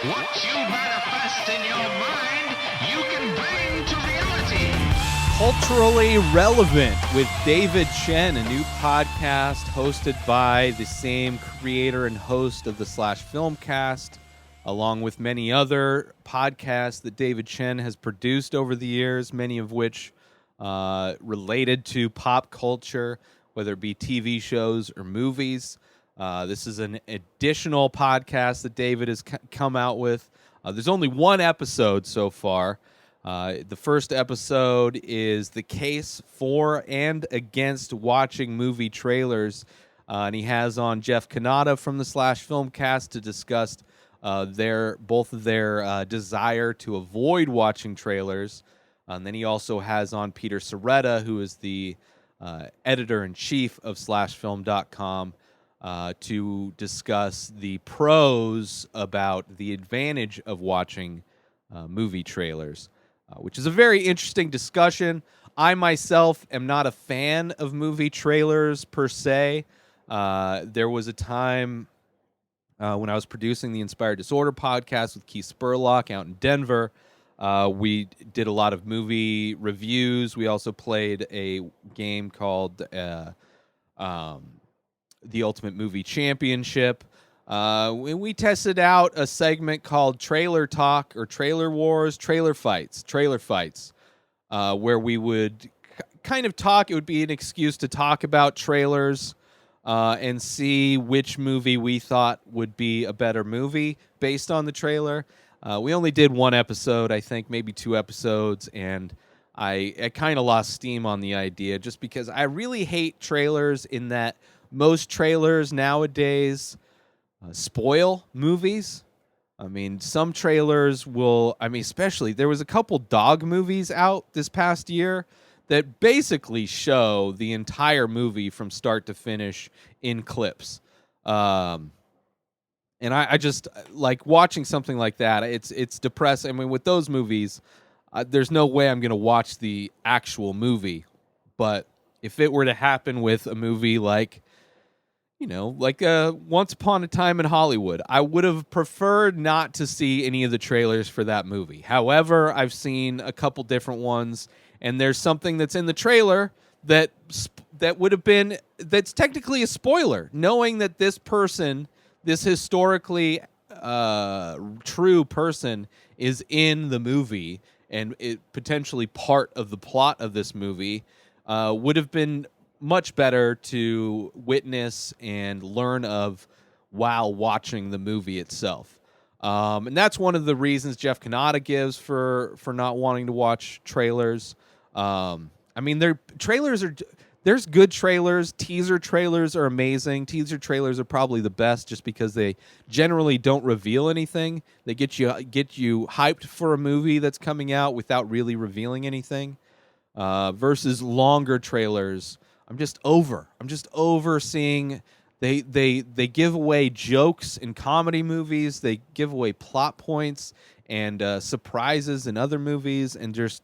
What you manifest in your mind, you can bring to reality. Culturally Relevant with David Chen, a new podcast hosted by the same creator and host of the Filmcast, along with many other podcasts that David Chen has produced over the years, many of which related to pop culture, whether it be TV shows or movies. This is an additional podcast that David has come out with. There's only one episode so far. The first episode is the case for and against watching movie trailers. And he has on Jeff Kanata from the Filmcast to discuss both of their desire to avoid watching trailers. And then he also has on Peter Soretta, who is the editor-in-chief of slashfilm.com, to discuss the pros about the advantage of watching movie trailers, which is a very interesting discussion. I myself am not a fan of movie trailers per se. There was a time when I was producing the Inspired Disorder podcast with Keith Spurlock out in Denver. We did a lot of movie reviews. We also played a game called the Ultimate Movie Championship. We tested out a segment called Trailer Talk or Trailer Wars, Trailer Fights, where we would kind of talk. It would be an excuse to talk about trailers and see which movie we thought would be a better movie based on the trailer. We only did one episode, I think, maybe two episodes, and I kind of lost steam on the idea just because I really hate trailers in that most trailers nowadays spoil movies. I mean, some trailers will, especially, there was a couple dog movies out this past year that basically show the entire movie from start to finish in clips. And I just like watching something like that. It's depressing. I mean, with those movies, there's no way I'm going to watch the actual movie. But if it were to happen with a movie like Once Upon a Time in Hollywood, I would have preferred not to see any of the trailers for that movie. However, I've seen a couple different ones, and there's something that's in the trailer that's technically a spoiler, knowing that this person, this historically true person, is in the movie and it potentially part of the plot of this movie, would have been much better to witness and learn of while watching the movie itself. And that's one of the reasons Jeff Kanata gives for not wanting to watch trailers. There's good trailers. Teaser trailers are amazing. Teaser trailers are probably the best just because they generally don't reveal anything. They get you hyped for a movie that's coming out without really revealing anything. Versus longer trailers, I'm just over seeing they give away jokes in comedy movies. They give away plot points and surprises in other movies, and just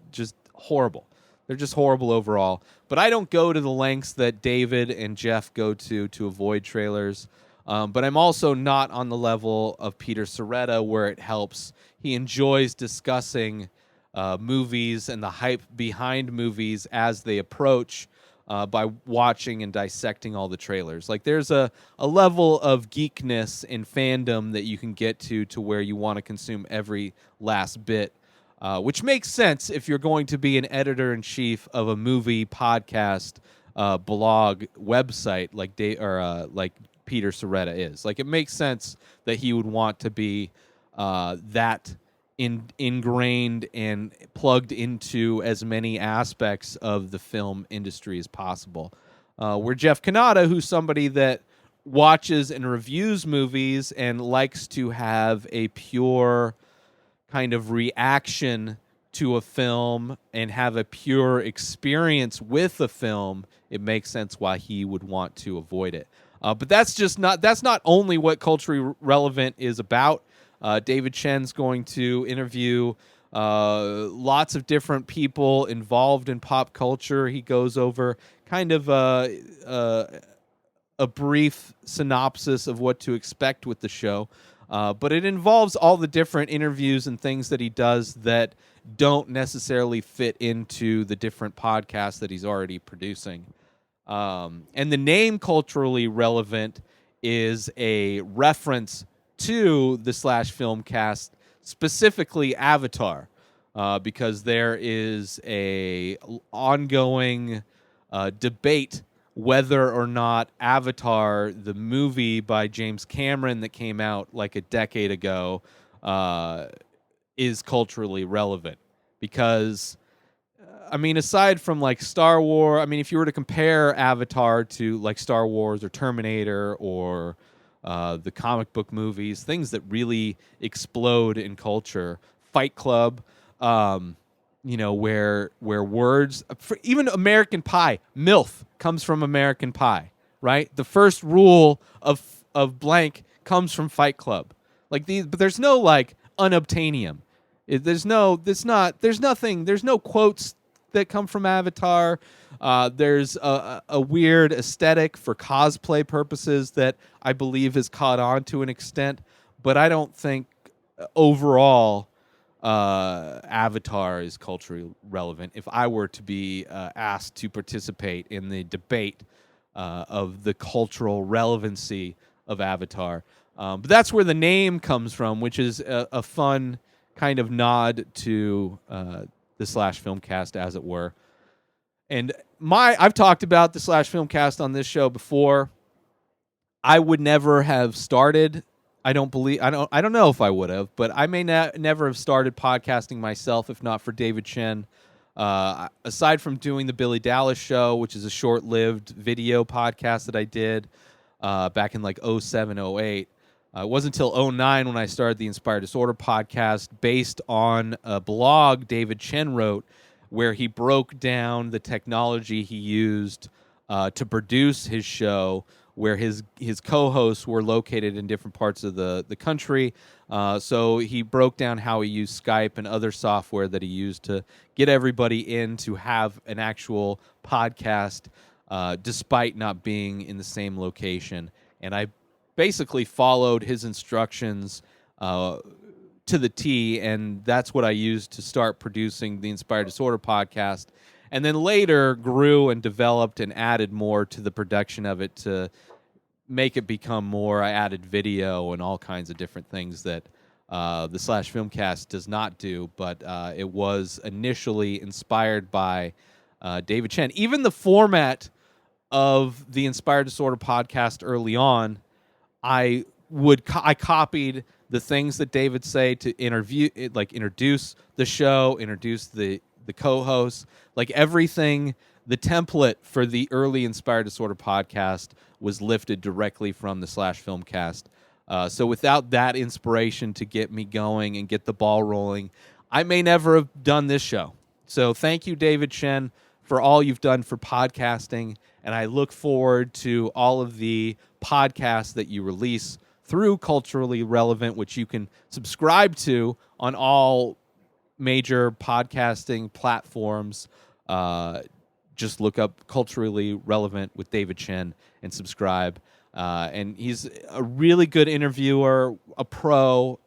horrible. They're just horrible overall. But I don't go to the lengths that David and Jeff go to avoid trailers. But I'm also not on the level of Peter Soretta where it helps. He enjoys discussing movies and the hype behind movies as they approach by watching and dissecting all the trailers. Like, there's a level of geekness and fandom that you can get to where you want to consume every last bit. Which makes sense if you're going to be an editor-in-chief of a movie podcast blog website like Peter Soretta is. Like, it makes sense that he would want to be that ingrained and plugged into as many aspects of the film industry as possible. Where Jeff Kanata, who's somebody that watches and reviews movies and likes to have a pure kind of reaction to a film and have a pure experience with a film, it makes sense why he would want to avoid it. But that's not only what Culturally Relevant is about. David Chen's going to interview lots of different people involved in pop culture. He goes over kind of a brief synopsis of what to expect with the show. But it involves all the different interviews and things that he does that don't necessarily fit into the different podcasts that he's already producing. And the name culturally relevant is a reference to the Slash Filmcast, specifically Avatar, because there is a ongoing debate whether or not Avatar, the movie by James Cameron that came out like a decade ago, is culturally relevant. Because I mean, aside from like Star Wars, I mean, if you were to compare Avatar to like Star Wars or Terminator or the comic book movies, things that really explode in culture, Fight Club, where words, for even American Pie, MILF comes from American Pie, right? The first rule of blank comes from Fight Club, like these, but there's no like unobtainium. There's no quotes that come from Avatar. There's a weird aesthetic for cosplay purposes that I believe has caught on to an extent, but I don't think overall Avatar is culturally relevant. If I were to be asked to participate in the debate of the cultural relevancy of Avatar, but that's where the name comes from, which is a fun kind of nod to the Slash Filmcast, as it were. And I've talked about the Slash Filmcast on this show before. I would never have started. I don't know if I would have, but I may never have started podcasting myself if not for David Chen. Aside from doing the Billy Dallas Show, which is a short-lived video podcast that I did back in like 07, 08. It wasn't until 09 when I started the Inspired Disorder podcast based on a blog David Chen wrote where he broke down the technology he used to produce his show, where his co-hosts were located in different parts of the country. So he broke down how he used Skype and other software that he used to get everybody in to have an actual podcast despite not being in the same location. And I basically followed his instructions to the T, and that's what I used to start producing the Inspired Disorder podcast, and then later grew and developed and added more to the production of it to make it become more. I added video and all kinds of different things that the Slash Filmcast does not do, but it was initially inspired by David Chen. Even the format of the Inspired Disorder podcast early on, I copied the things that David say to introduce the show, introduce the co-hosts, like everything. The template for the early Inspired Disorder podcast was lifted directly from the Slash Filmcast. So without that inspiration to get me going and get the ball rolling, I may never have done this show. So thank you, David Chen, for all you've done for podcasting, and I look forward to all of the podcasts that you release through Culturally Relevant, which you can subscribe to on all major podcasting platforms. Just look up Culturally Relevant with David Chen and subscribe. And he's a really good interviewer, a pro.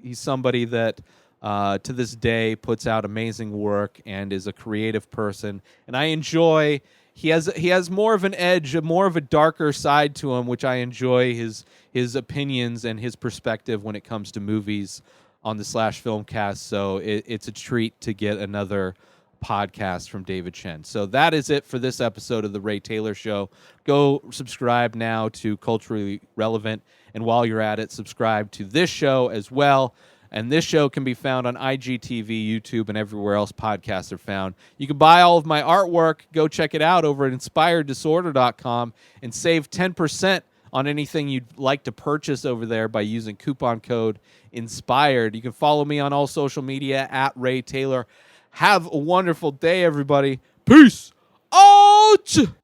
He's somebody that to this day puts out amazing work and is a creative person. And I enjoy, he has more of an edge, more of a darker side to him, which I enjoy his opinions and his perspective when it comes to movies on the Slash Filmcast. So it's a treat to get another podcast from David Chen. So that is it for this episode of The Ray Taylor Show. Go subscribe now to Culturally Relevant, and while you're at it, subscribe to this show as well. And this show can be found on IGTV, YouTube, and everywhere else podcasts are found. You can buy all of my artwork. Go check it out over at inspireddisorder.com and save 10% on anything you'd like to purchase over there by using coupon code INSPIRED. You can follow me on all social media at Ray Taylor. Have a wonderful day, everybody. Peace out!